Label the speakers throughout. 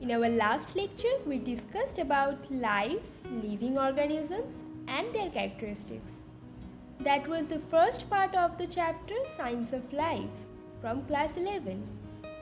Speaker 1: In our last lecture, we discussed about life, living organisms and their characteristics. That was the first part of the chapter Science of Life from class 11.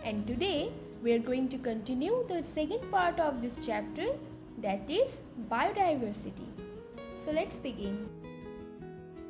Speaker 1: And today we are going to continue the second part of this chapter, that is biodiversity. So let's begin.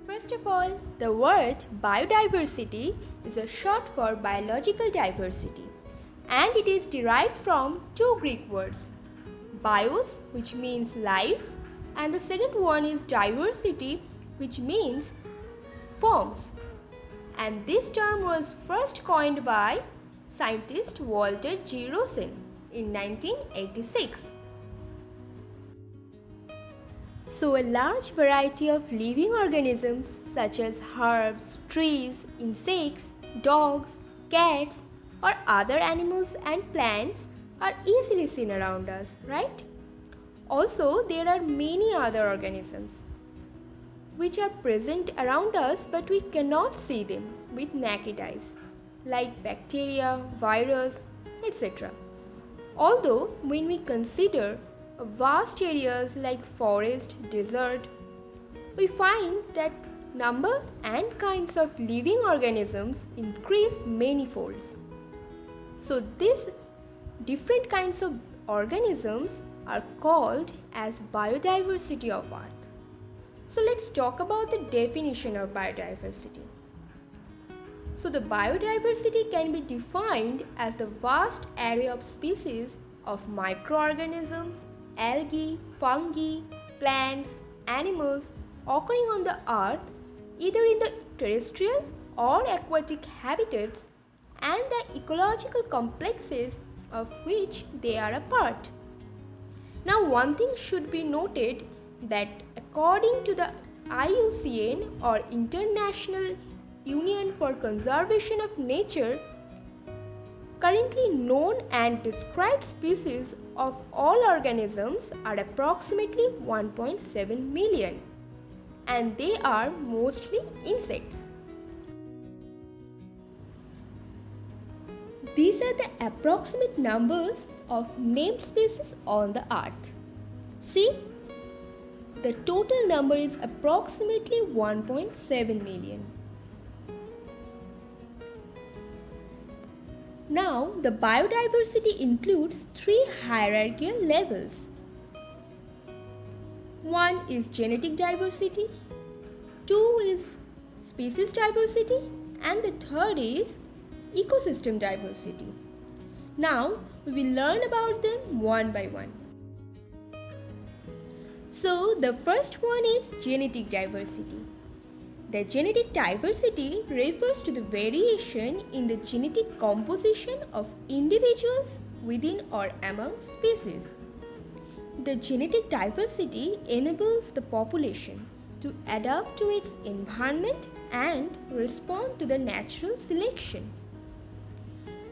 Speaker 1: First of all, the word biodiversity is a short for biological diversity, and it is derived from two Greek words, bios, which means life, and the second one is diversity, which means forms. And this term was first coined by scientist Walter G. Rosen in 1986. So a large variety of living organisms such as herbs, trees, insects, dogs, cats or other animals and plants are easily seen around us, right? Also, there are many other organisms which are present around us but we cannot see them with naked eyes, like bacteria, virus, etc. Although when we consider vast areas like forest, desert, we find that number and kinds of living organisms increase many folds. So these different kinds of organisms are called as biodiversity of Earth. So let's talk about the definition of biodiversity. So the biodiversity can be defined as the vast array of species of microorganisms, algae, fungi, plants, animals occurring on the earth either in the terrestrial or aquatic habitats and the ecological complexes of which they are a part. Now one thing should be noted that according to the IUCN or International Union for Conservation of Nature, currently known and described species of all organisms are approximately 1.7 million, and they are mostly insects. These are the approximate numbers of named species on the earth. See, the total number is approximately 1.7 million. Now, the biodiversity includes three hierarchical levels. One is genetic diversity, two is species diversity, and the third is ecosystem diversity. Now, we will learn about them one by one. So, the first one is genetic diversity. The genetic diversity refers to the variation in the genetic composition of individuals within or among species. The genetic diversity enables the population to adapt to its environment and respond to the natural selection.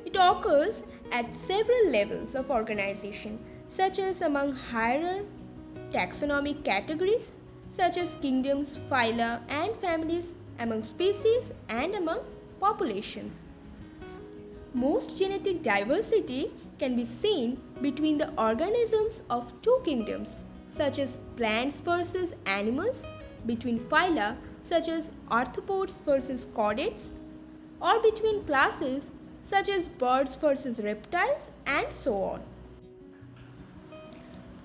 Speaker 1: It occurs at several levels of organization, such as among higher taxonomic categories such as kingdoms, phyla and families, among species and among populations. Most genetic diversity can be seen between the organisms of two kingdoms such as plants versus animals, between phyla such as arthropods versus chordates, or between classes such as birds versus reptiles and so on.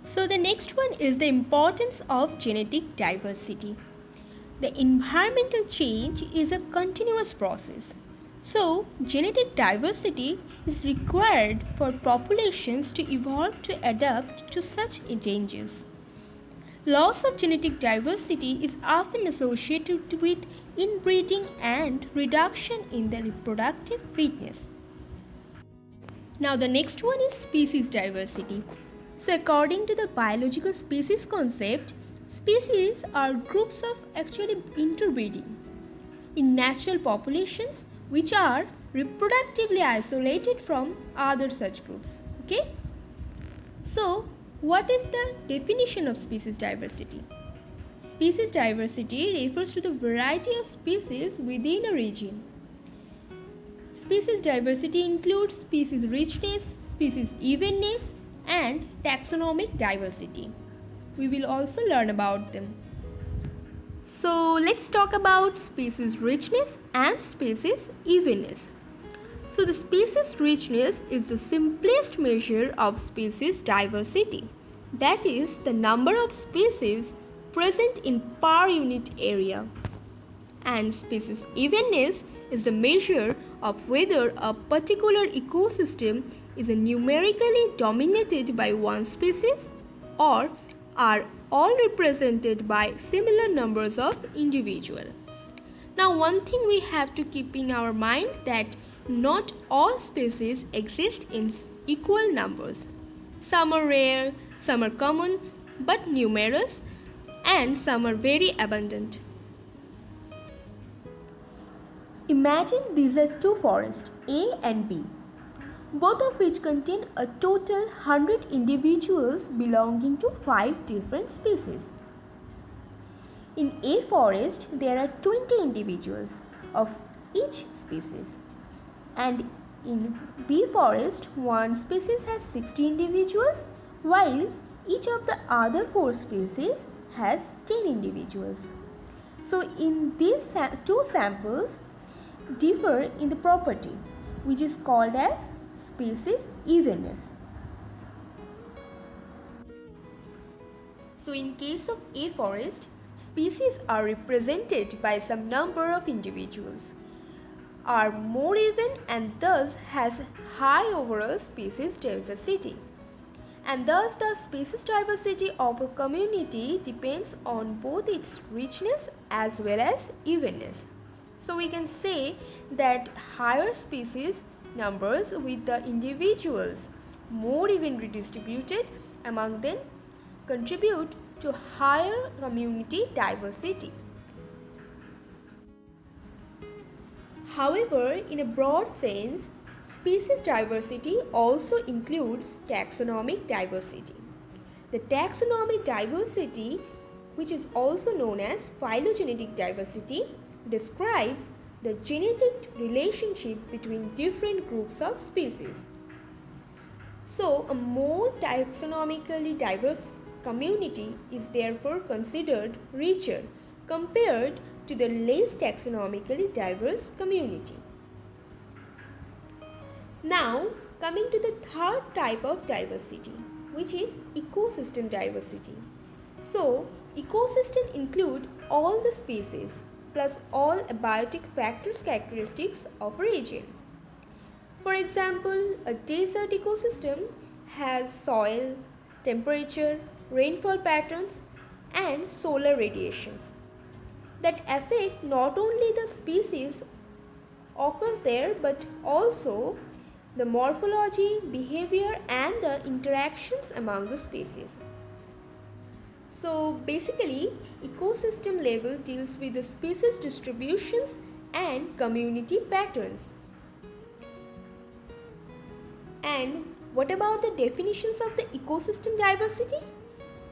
Speaker 1: So the next one is the importance of genetic diversity. The environmental change is a continuous process. So genetic diversity is required for populations to evolve to adapt to such changes. Loss of genetic diversity is often associated with inbreeding and reduction in the reproductive fitness. Now the next one is species diversity. So according to the biological species concept, species are groups of actually interbreeding in natural populations which are reproductively isolated from other such groups. Okay? So what is the definition of species diversity? Species diversity refers to the variety of species within a region. Species diversity includes species richness, species evenness, and taxonomic diversity. We will also learn about them. So let's talk about species richness and species evenness. So the species richness is the simplest measure of species diversity. That is the number of species present in per unit area. And species evenness is the measure of whether a particular ecosystem is numerically dominated by one species or are all represented by similar numbers of individuals. Now one thing we have to keep in our mind that not all species exist in equal numbers. Some are rare, some are common but numerous, and some are very abundant. Imagine these are two forests, A and B, both of which contain a total 100 individuals belonging to 5 different species. In A forest, there are 20 individuals of each species, and in B forest, one species has 60 individuals, while each of the other 4 species has 10 individuals. So in these two samples differ in the property, which is called as species evenness. So in case of A forest, species are represented by some number of individuals, are more even and thus has high overall species diversity. And thus the species diversity of a community depends on both its richness as well as evenness. So we can say that higher species numbers with the individuals more evenly distributed among them contribute to higher community diversity. However, in a broad sense, species diversity also includes taxonomic diversity. The taxonomic diversity, which is also known as phylogenetic diversity, describes the genetic relationship between different groups of species. So, a more taxonomically diverse community is therefore considered richer compared to the less taxonomically diverse community. Now, coming to the third type of diversity, which is ecosystem diversity. So, ecosystem include all the species plus all abiotic factors characteristics of a region. For example, a desert ecosystem has soil, temperature, rainfall patterns, and solar radiations that affect not only the species occurs there but also the morphology, behavior, and the interactions among the species. So basically, ecosystem level deals with the species distributions and community patterns. And what about the definitions of the ecosystem diversity?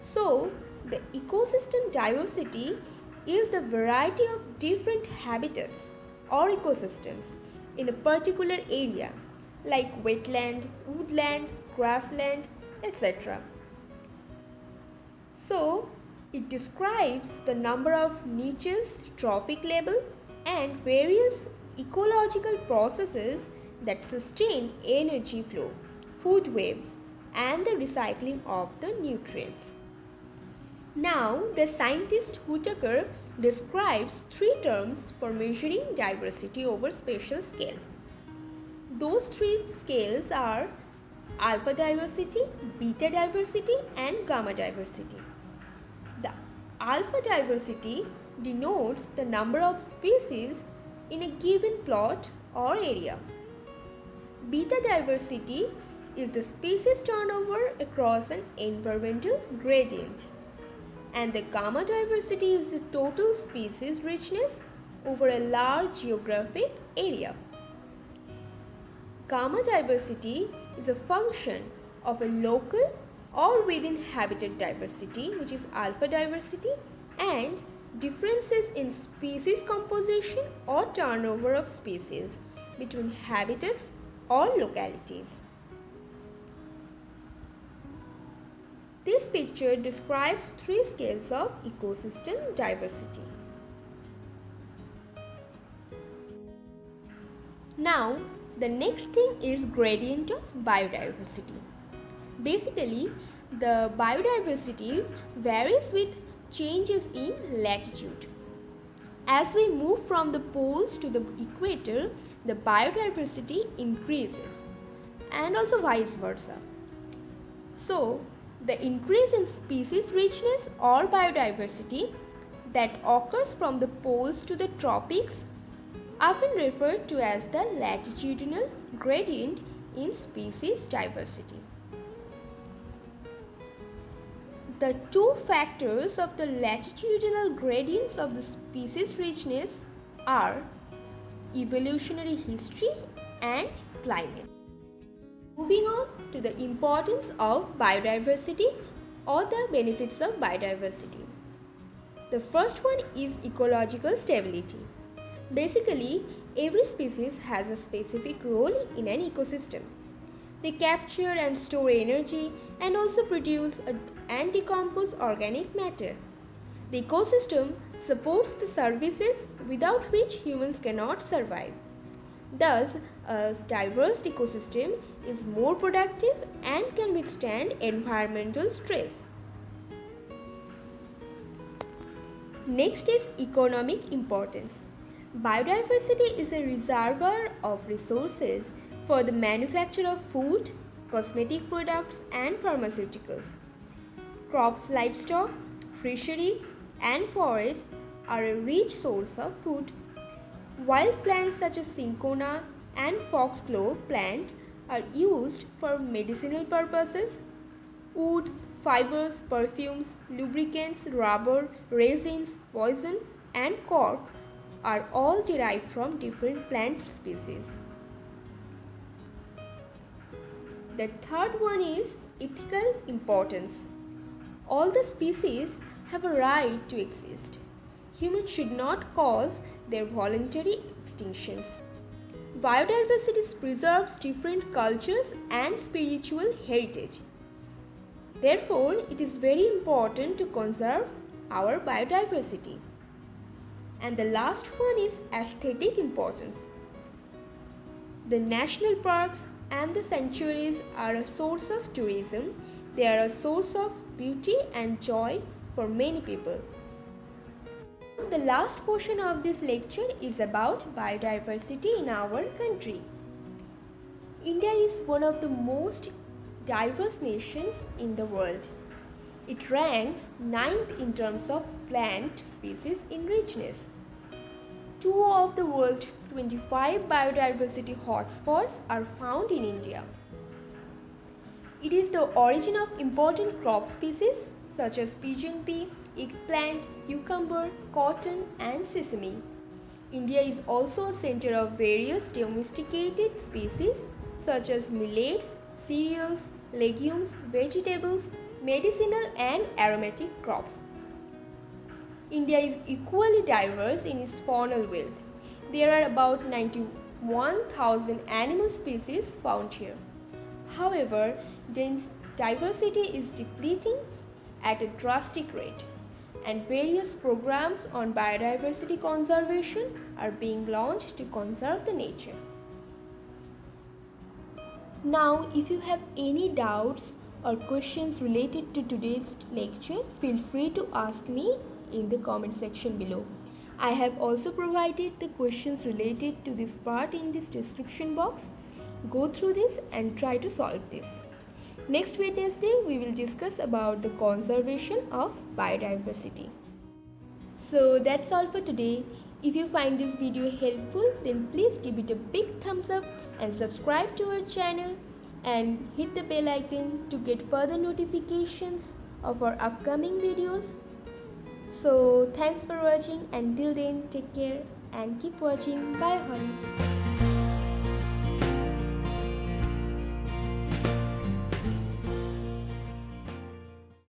Speaker 1: So, the ecosystem diversity is the variety of different habitats or ecosystems in a particular area like wetland, woodland, grassland, etc. So, it describes the number of niches, trophic level, and various ecological processes that sustain energy flow, food webs, and the recycling of the nutrients. Now, the scientist Whitaker describes 3 terms for measuring diversity over spatial scale. Those 3 scales are alpha diversity, beta diversity, and gamma diversity. The alpha diversity denotes the number of species in a given plot or area. Beta diversity is the species turnover across an environmental gradient. And the gamma diversity is the total species richness over a large geographic area. Gamma diversity is a function of a local or within habitat diversity, which is alpha diversity, and differences in species composition or turnover of species between habitats or localities. This picture describes three scales of ecosystem diversity. Now, the next thing is gradient of biodiversity. Basically, the biodiversity varies with changes in latitude. As we move from the poles to the equator, the biodiversity increases, and also vice versa. So, the increase in species richness or biodiversity that occurs from the poles to the tropics, often referred to as the latitudinal gradient in species diversity. The two factors of the latitudinal gradients of the species richness are evolutionary history and climate. Moving on to the importance of biodiversity or the benefits of biodiversity. The first one is ecological stability. Basically, every species has a specific role in an ecosystem. They capture and store energy and also produce and decompose organic matter. The ecosystem supports the services without which humans cannot survive. Thus, a diverse ecosystem is more productive and can withstand environmental stress. Next is economic importance. Biodiversity is a reservoir of resources for the manufacture of food, cosmetic products, and pharmaceuticals. Crops, livestock, fishery, and forests are a rich source of food. Wild plants such as cinchona and foxglove plant are used for medicinal purposes. Woods, fibers, perfumes, lubricants, rubber, resins, poison, and cork are all derived from different plant species. The third one is ethical importance. All the species have a right to exist. Humans should not cause their voluntary extinctions. Biodiversity preserves different cultures and spiritual heritage. Therefore, it is very important to conserve our biodiversity. And the last one is aesthetic importance. The national parks and the sanctuaries are a source of tourism. They are a source of beauty and joy for many people. The last portion of this lecture is about biodiversity in our country. India is one of the most diverse nations in the world. It ranks 9th in terms of plant species in richness. 2 of the world's 25 biodiversity hotspots are found in India. It is the origin of important crop species such as pigeon pea, eggplant, cucumber, cotton, and sesame. India is also a center of various domesticated species such as millets, cereals, legumes, vegetables, medicinal and aromatic crops. India is equally diverse in its faunal wealth. There are about 91,000 animal species found here. However, diversity is depleting at a drastic rate, and various programs on biodiversity conservation are being launched to conserve the nature. Now, if you have any doubts or questions related to today's lecture, feel free to ask me in the comment section below. I have also provided the questions related to this part in this description box. Go through this and try to solve this. Next Wednesday, we will discuss about the conservation of biodiversity. So that's all for today. If you find this video helpful, then please give it a big thumbs up and subscribe to our channel and hit the bell icon to get further notifications of our upcoming videos. So thanks for watching. Until then, take care and keep watching. Bye, honey.